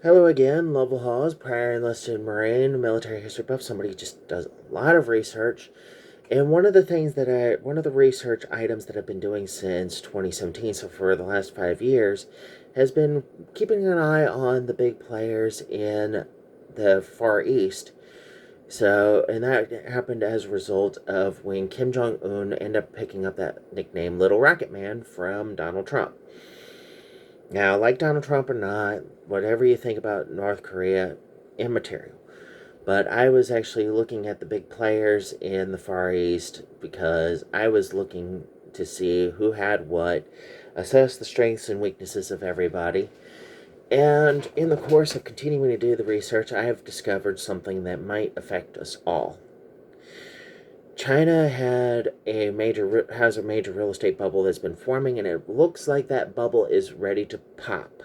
Hello again, Lovell Halls, prior enlisted Marine, military history buff, somebody who just does a lot of research. And one of the research items that I've been doing since 2017, so for the last 5 years, has been keeping an eye on the big players in the Far East. And that happened as a result of when Kim Jong Un ended up picking up that nickname Little Rocket Man from Donald Trump. Now, like Donald Trump or not, whatever you think about North Korea, immaterial. But I was actually looking at the big players in the Far East because I was looking to see who had what, assess the strengths and weaknesses of everybody. And in the course of continuing to do the research, I have discovered something that might affect us all. China has a major real estate bubble that's been forming, and it looks like that bubble is ready to pop.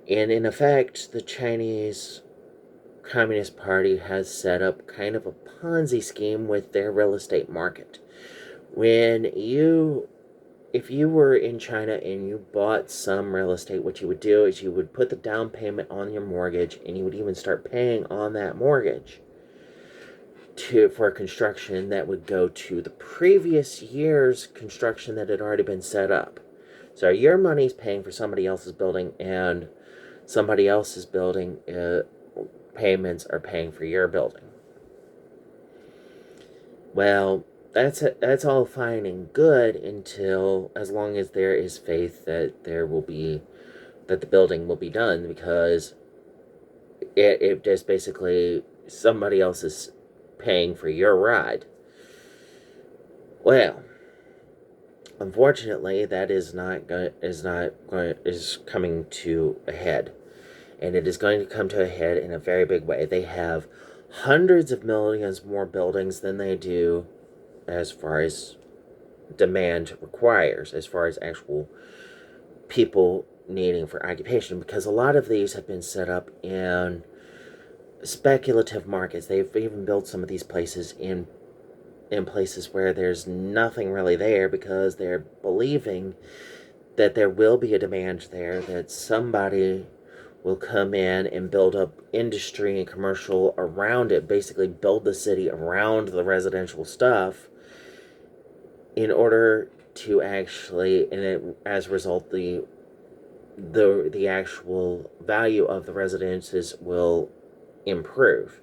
And in effect, the Chinese Communist Party has set up kind of a Ponzi scheme with their real estate market. If you were in China and you bought some real estate, what you would do is you would put the down payment on your mortgage, and you would even start paying on that mortgage for construction that would go to the previous year's construction that had already been set up. So your money's paying for somebody else's building, and somebody else's building payments are paying for your building. Well, that's all fine and good until as long as there is faith that the building will be done, because it just basically somebody else is paying for your ride. Well, unfortunately, that is coming to a head, and it is going to come to a head in a very big way. They have hundreds of millions more buildings than they do as far as demand requires, as far as actual people needing for occupation, because a lot of these have been set up in speculative markets. They've even built some of these places in places where there's nothing really there, because they're believing that there will be a demand there, that somebody will come in and build up industry and commercial around it, basically build the city around the residential stuff in order to actually, as a result, the actual value of the residences will improve.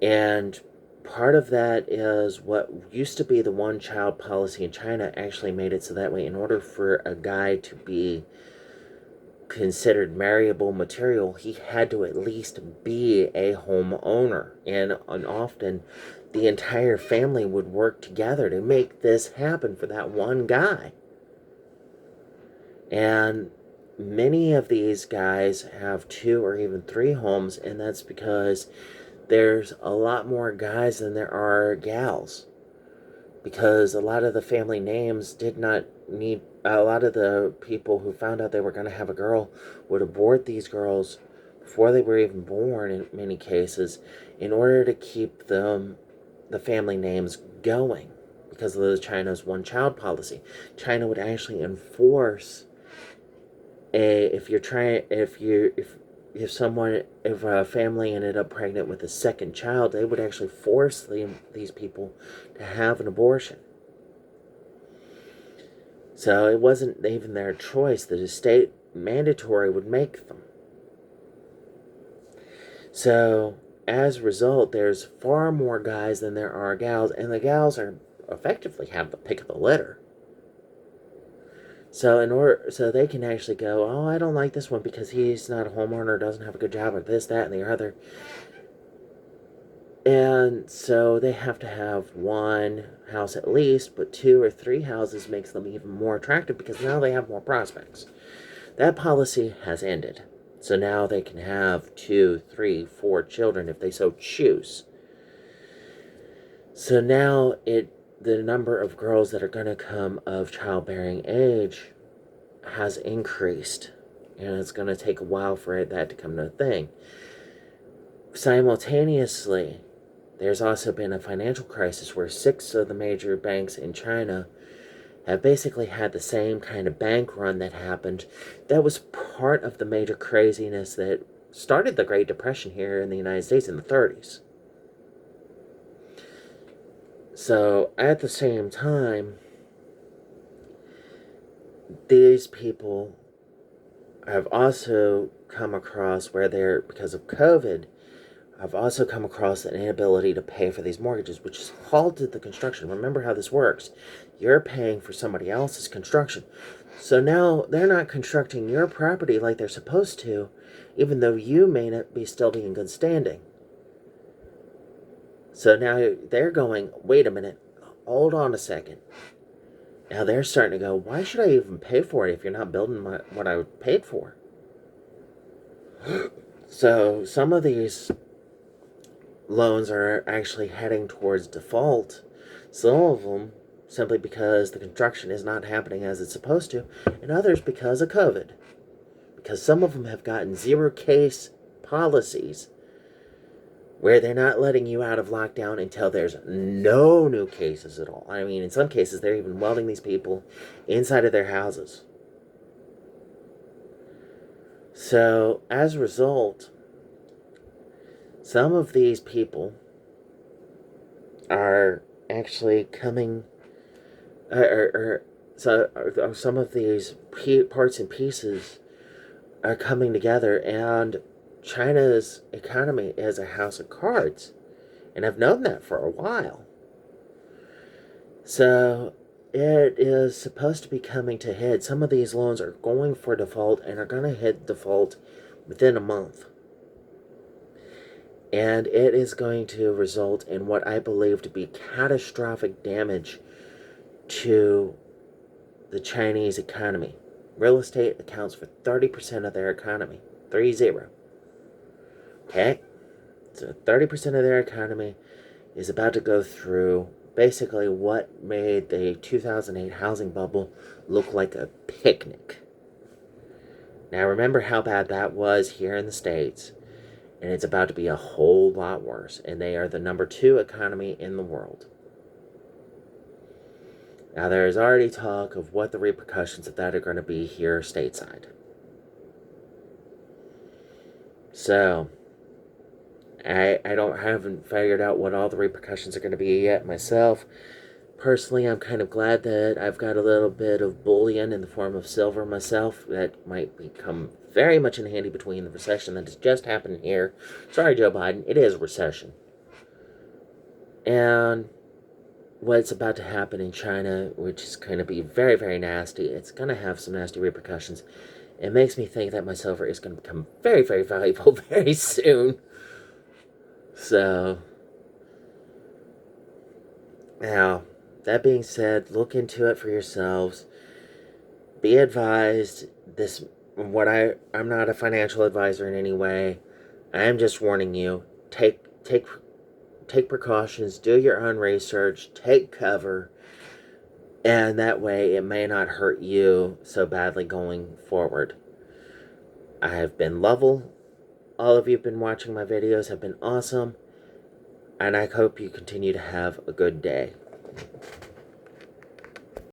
And part of that is what used to be the one child policy in China actually made it so that way, in order for a guy to be considered marriable material, he had to at least be a homeowner. And often the entire family would work together to make this happen for that one guy. And many of these guys have two or even three homes, and that's because there's a lot more guys than there are gals. Because a lot of the family names did not need, a lot of the people who found out they were going to have a girl would abort these girls before they were even born in many cases, in order to keep the family names going, because of the China's one child policy. China would actually enforce if a family ended up pregnant with a second child, they would actually force these people to have an abortion. So it wasn't even their choice. The state mandatory would make them. So as a result, there's far more guys than there are gals, and the gals are effectively have the pick of the litter. So they can actually go, oh, I don't like this one because he's not a homeowner, doesn't have a good job, or this, that, and the other. And so they have to have one house at least, but two or three houses makes them even more attractive, because now they have more prospects. That policy has ended. So now they can have 2, 3, 4 children if they so choose. So now the number of girls that are going to come of childbearing age has increased, and it's going to take a while for that to come to a thing. Simultaneously, there's also been a financial crisis where 6 of the major banks in China have basically had the same kind of bank run that happened. That was part of the major craziness that started the Great Depression here in the United States in the 30s. So at the same time, these people have also come across where they're, because of COVID, I've also come across an inability to pay for these mortgages, which has halted the construction. Remember how this works. You're paying for somebody else's construction. So now they're not constructing your property like they're supposed to, even though you may not be still be in good standing. So now they're going, wait a minute, hold on a second. Now they're starting to go, why should I even pay for it if you're not building what I paid for? So some of these loans are actually heading towards default. Some of them simply because the construction is not happening as it's supposed to, and others because of COVID. Because some of them have gotten zero case policies where they're not letting you out of lockdown until there's no new cases at all. I mean, in some cases, they're even welding these people inside of their houses. So, as a result, some of these people are actually coming, some of these parts and pieces are coming together, and China's economy is a house of cards, and I've known that for a while. So it is supposed to be coming to head. Some of these loans are going for default and are going to hit default within a month. And it is going to result in what I believe to be catastrophic damage to the Chinese economy. Real estate accounts for 30% of their economy. 30. Okay? So 30% of their economy is about to go through basically what made the 2008 housing bubble look like a picnic. Now remember how bad that was here in the States, and it's about to be a whole lot worse, and they are the number 2 economy in the world. Now there is already talk of what the repercussions of that are going to be here stateside. So I haven't figured out what all the repercussions are going to be yet myself. Personally, I'm kind of glad that I've got a little bit of bullion in the form of silver myself. That might become very much in handy between the recession that has just happened here. Sorry, Joe Biden, it is a recession. And what's about to happen in China, which is going to be very, very nasty. It's going to have some nasty repercussions. It makes me think that my silver is going to become very, very valuable very soon. So, now, that being said, look into it for yourselves. Be advised, I'm not a financial advisor in any way. I am just warning you. Take precautions, do your own research, take cover, and that way it may not hurt you so badly going forward. I have been Lovell. All of you have been watching my videos, have been awesome, and I hope you continue to have a good day.